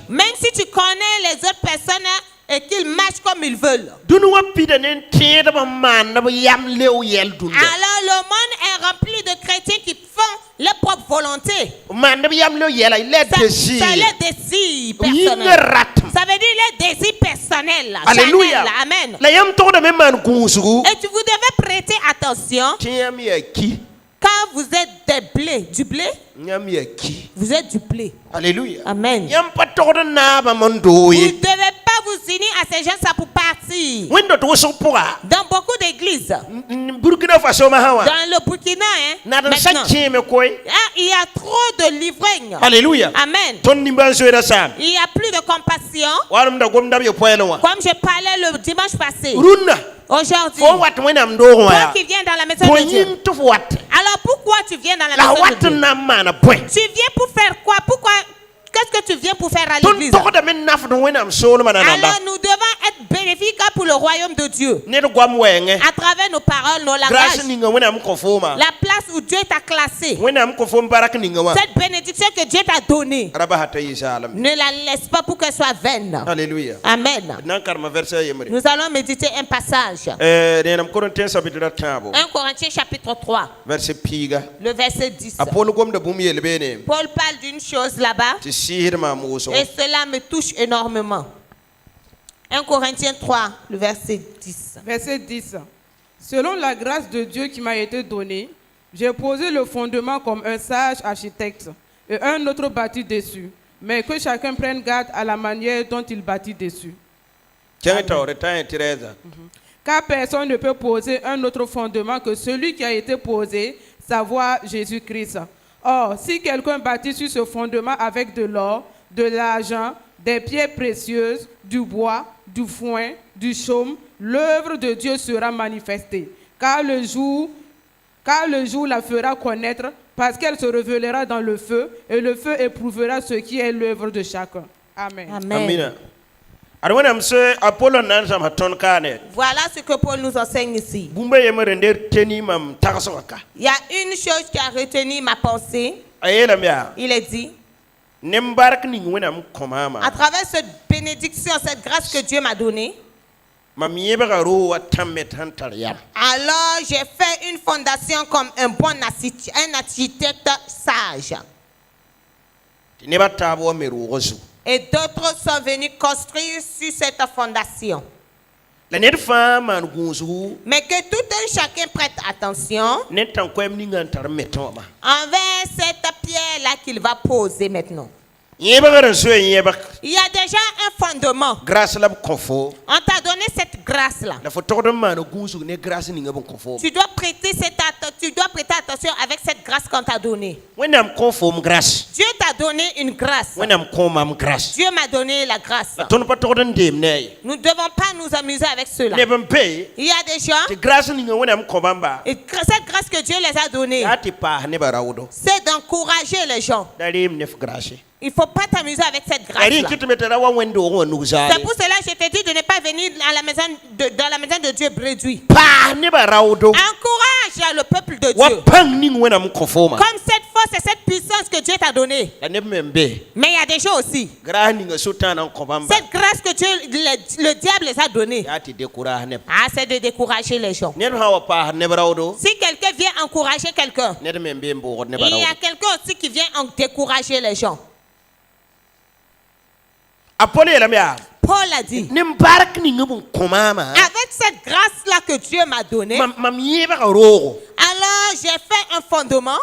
Même si tu connais les autres personnes et qu'ils marchent comme ils veulent. Alors le monde est rempli de chrétiens qui font leur propre volonté. C'est le désir personnel. Ça veut dire le désir personnel. Alléluia. Chanel, amen. Et Et vous devez prêter attention quand vous êtes des blés. Du blé? Vous êtes du blé. Alléluia. Amen. Vous ne devez pas vous unir à ces gens ça pour partir. Dans beaucoup d'églises, dans le Burkina, maintenant, il y a trop de livrings. Alléluia. Amen. Il n'y a plus de compassion. Comme je parlais le dimanche passé. Aujourd'hui, toi qui viens dans la maison de Dieu. Alors pourquoi tu viens dans la maison de Dieu? Tu viens pour faire quoi? Pourquoi? Qu'est-ce que tu viens pour faire à l'église? Alors nous devons être bénéfiques pour le royaume de Dieu. À travers nos paroles, nos langages. La place où Dieu t'a classé. Cette bénédiction que Dieu t'a donnée. Ne la laisse pas pour qu'elle soit vaine. Alléluia. Amen. Nous allons méditer un passage. 1 Corinthiens chapitre 3. Le verset 10. Paul parle d'une chose là-bas. Et cela me touche énormément. 1 Corinthiens 3, le verset 10. Verset 10. Selon la grâce de Dieu qui m'a été donnée, j'ai posé le fondement comme un sage architecte et un autre bâtit dessus. Mais que chacun prenne garde à la manière dont il bâtit dessus. Car personne ne peut poser un autre fondement que celui qui a été posé, savoir Jésus-Christ. Or, si quelqu'un bâtit sur ce fondement avec de l'or, de l'argent, des pierres précieuses, du bois, du foin, du chaume, l'œuvre de Dieu sera manifestée, car le jour la fera connaître, parce qu'elle se révélera dans le feu, et le feu éprouvera ce qui est l'œuvre de chacun. Amen. Amen. Voilà ce que Paul nous enseigne ici. Il y a une chose qui a retenu ma pensée. Il est dit, à travers cette bénédiction, cette grâce que Dieu m'a donnée, alors j'ai fait une fondation comme un bon architecte sage. Et d'autres sont venus construire sur cette fondation. Mais que tout un chacun prête attention envers cette pierre-là qu'il va poser maintenant. Il y a déjà un fondement. On t'a donné cette grâce-là. Tu dois prêter attention avec cette grâce qu'on t'a donnée. Dieu t'a donné une grâce. Dieu m'a donné la grâce. Nous ne devons pas nous amuser avec cela. Il y a des gens, et cette grâce que Dieu les a donnée, c'est d'encourager les gens. Il ne faut pas t'amuser avec cette grâce-là. C'est pour cela que je te dis de ne pas venir dans la maison de Dieu réduit. Encourage le peuple de Dieu. Comme cette force et cette puissance que Dieu t'a donnée. Mais il y a des gens aussi. Cette grâce que Dieu, le diable les a donnée. C'est de décourager les gens. Si quelqu'un vient encourager quelqu'un, il y a quelqu'un aussi qui vient décourager les gens. Paul a dit, avec cette grâce-là que Dieu m'a donnée, alors j'ai fait un fondement